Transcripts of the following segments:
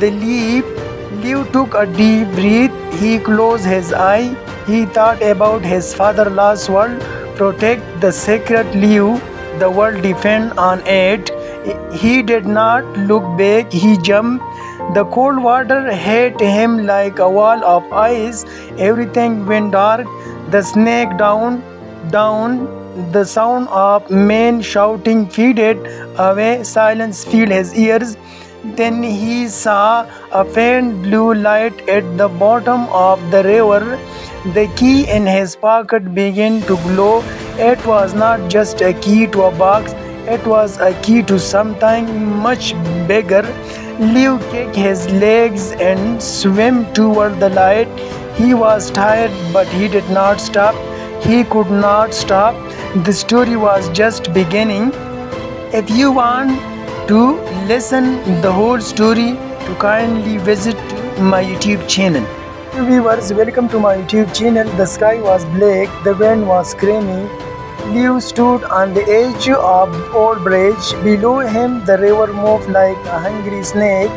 The Liu took a deep breath. He closed his eye. He thought about his father's last word. Protect the sacred Liu. The world depend on it. He did not look back. He jumped. The cold water hit him like a wall of ice. Everything went dark. The snake down. The sound of men shouting faded away. Silence filled his ears. Then he saw a faint blue light at the bottom of the river. The key in his pocket began to glow. It was not just a key to a box, it was a key to something much bigger. Liu kicked his legs and swam toward the light. He was tired, but he did not stop. He could not stop. The story was just beginning. If you want to listen the whole story, to kindly visit my YouTube channel. Viewers, welcome to my YouTube channel. The sky was black, the wind was screaming. Liu stood on the edge of the old bridge. Below him, the river moved like a hungry snake.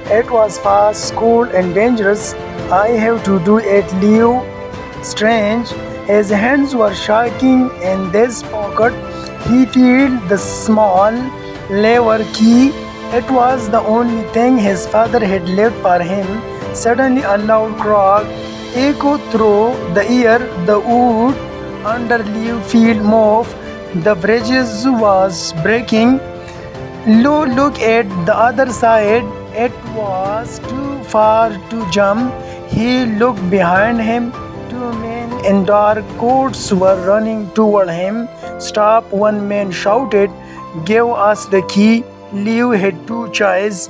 It was fast, cold, and dangerous. I have to do it, Liu. Strange. His hands were shaking in this pocket. He felt the small lever key. It was the only thing his father had left for him. Suddenly a loud crack echoed through the air. The wood under Liu field moved. The bridge was breaking. Liu looked at the other side. It was too far to jump. He looked behind him. Two men in dark coats were running toward him. Stop, one man shouted. Give us the key. Liu had two choices.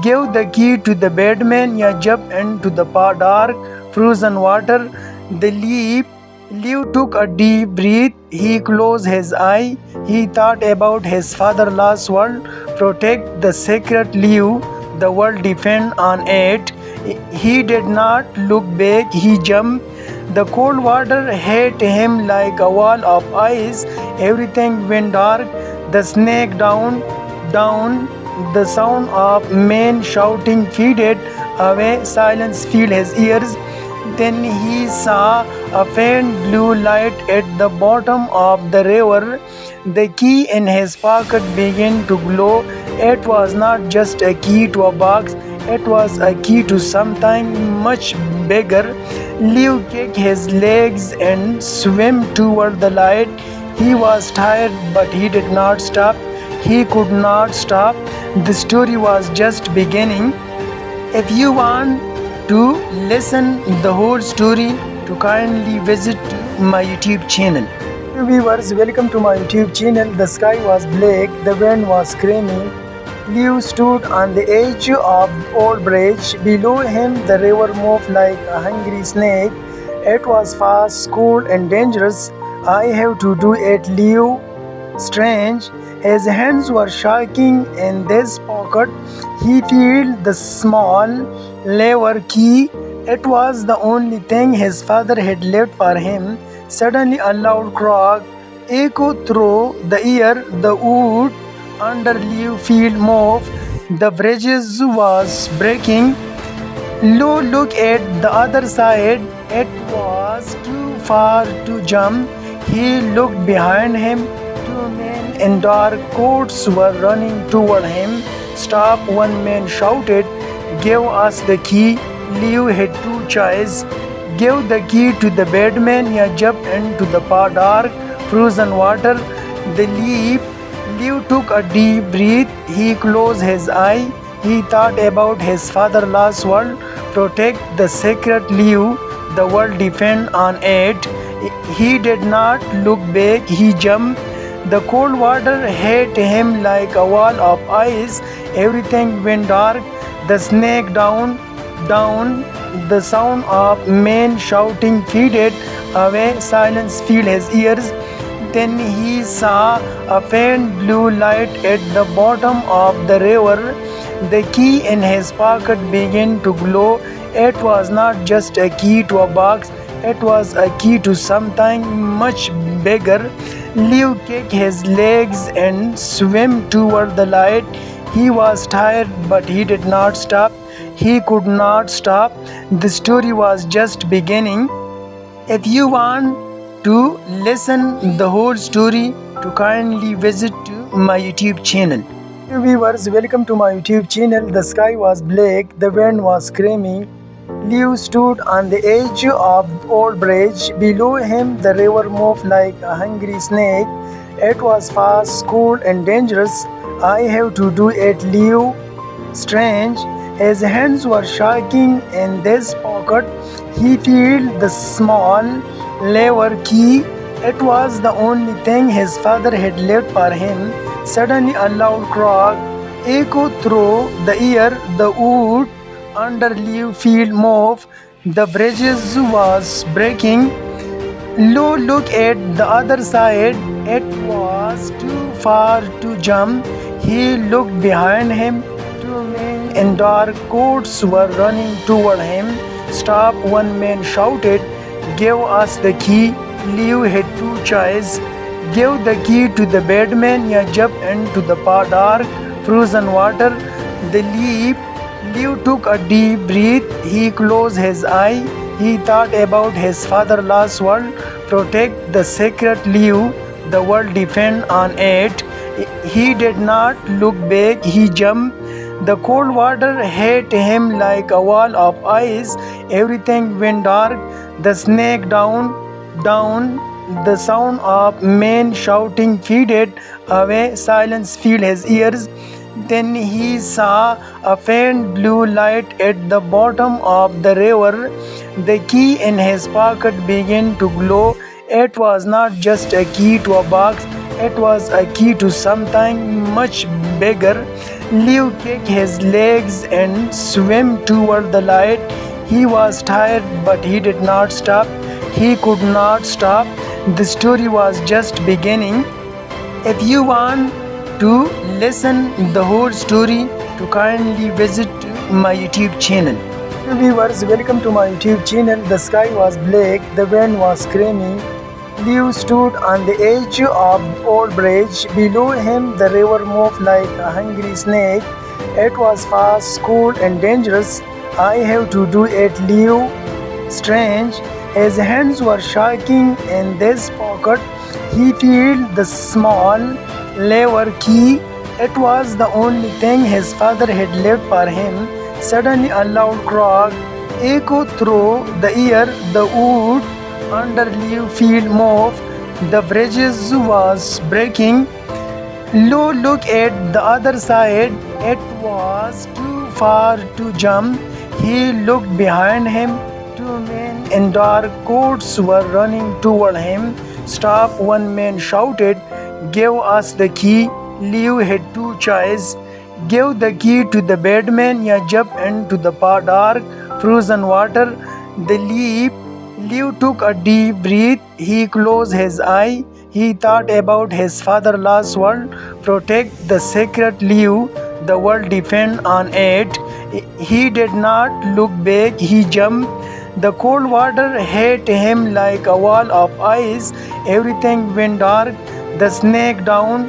Give the key to the bad man or jump into the dark, frozen water. Liu took a deep breath. He closed his eye. He thought about his father's last word. Protect the sacred Liu. The world depend on it. He did not look back. He jumped. The cold water hit him like a wall of ice. Everything went dark. The snake down. The sound of men shouting faded away. Silence filled his ears. Then he saw a faint blue light at the bottom of the river. The key in his pocket began to glow. It was not just a key to a box, it was a key to something much bigger. Liu kicked his legs and swam toward the light. He was tired, but he did not stop. He could not stop. The story was just beginning. If you want to listen the whole story, to kindly visit my YouTube channel. Viewers, welcome to my YouTube channel. The sky was black, the wind was screaming. Liu stood on the edge of the old bridge. Below him, the river moved like a hungry snake. It was fast, cold, and dangerous. I have to do it, Liu. Strange. His hands were shaking in this pocket. He felt the small lever key. It was the only thing his father had left for him. Suddenly a loud crack echoed through the air. The wood under Liu field moved. The bridge was breaking. Liu looked at the other side. It was too far to jump. He looked behind him. Two men in dark coats were running toward him. Stop, one man shouted. Give us the key. Liu had two choices. Give the key to the bad man or jump into the dark, frozen water. Liu took a deep breath. He closed his eye. He thought about his father's last word. Protect the sacred Liu. The world depend on it. He did not look back. He jumped. The cold water hit him like a wall of ice. Everything went dark. The snake down. The sound of men shouting faded away. Silence filled his ears. Then he saw a faint blue light at the bottom of the river. The key in his pocket began to glow. It was not just a key to a box, it was a key to something much bigger. Liu kicked his legs and swam toward the light. He was tired, but he did not stop. He could not stop. The story was just beginning. If you want to listen the whole story, to kindly visit to my YouTube channel. Hey viewers, welcome to my YouTube channel. The sky was black, the wind was screaming. Leo stood on the edge of the old bridge. Below him, the river moved like a hungry snake. It was fast, cold, and dangerous. I have to do it, Leo. Strange. His hands were shaking in this pocket. He felt the small lever key. It was the only thing his father had left for him. Suddenly, a loud crack echoed through the air. The wood under Leo field moved. The bridges was breaking. Lou looked at the other side. It was too far to jump. He looked behind him. Two men in dark coats were running toward him. Stop, one man shouted. Give us the key. Leo had two choices. Give the key to the bad man or jump into the dark, frozen water. The leap. Leo took a deep breath. He closed his eye. He thought about his father's last word. Protect the secret, Leo. The world depends on it. He did not look back. He jumped. The cold water hit him like a wall of ice. Everything went dark. The snake down. The sound of men shouting faded away. Silence filled his ears. Then he saw a faint blue light at the bottom of the river. The key in his pocket began to glow. It was not just a key to a box, it was a key to something much bigger. Leo kicked his legs and swam toward the light. He was tired, but he did not stop. He could not stop. The story was just beginning. If you want to listen the whole story, to kindly visit my YouTube channel. Hey viewers, welcome to my YouTube channel. The sky was black, the wind was screaming. Leo stood on the edge of the old bridge. Below him, the river moved like a hungry snake. It was fast, cold, and dangerous. I have to do it, Leo. Strange. His hands were shaking in this pocket. He felt the small lever key. It was the only thing his father had left for him. Suddenly, a loud crack echoed through the air. The wood under Leo field moved. The bridges was breaking. Lou looked at the other side. It was too far to jump. He looked behind him. Two men in dark coats were running toward him. Stop, one man shouted. Give us the key. Leo had two choices. Give the key to the bad man or jump into the dark, frozen water. The leap. Leo took a deep breath. He closed his eye. He thought about his father's last word. Protect the secret, Leo. The world depends on it. He did not look back. He jumped. The cold water hit him like a wall of ice. Everything went dark. The snake down.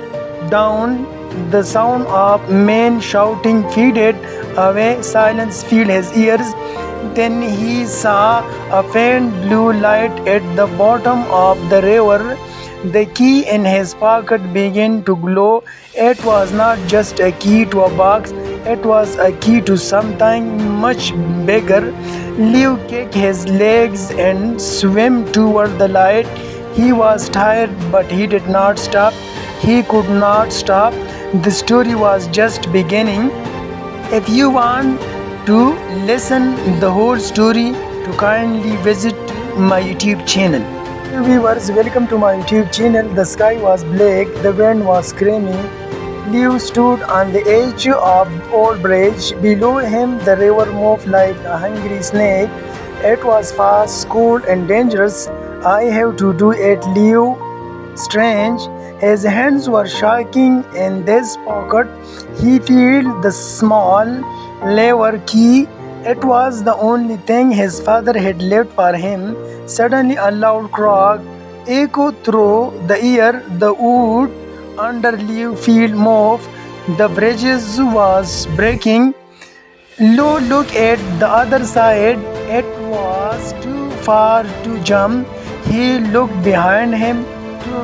The sound of men shouting faded away. Silence filled his ears. Then he saw a faint blue light at the bottom of the river. The key in his pocket began to glow. It was not just a key to a box, it was a key to something much bigger. Leo kicked his legs and swam toward the light. He was tired, but he did not stop. He could not stop. The story was just beginning. If you want to listen the whole story, to kindly visit my YouTube channel. Hey viewers, welcome to my YouTube channel. The sky was black, the wind was screaming. Leo stood on the edge of the old bridge. Below him, the river moved like a hungry snake. It was fast, cold, and dangerous. I have to do it, Leo. Strange. His hands were shaking in this pocket. He felt the small lever key. It was the only thing his father had left for him. Suddenly, a loud crack echoed through the air. The wood under Leo field moved. The bridges was breaking. Lou looked at the other side. It was too far to jump. He looked behind him.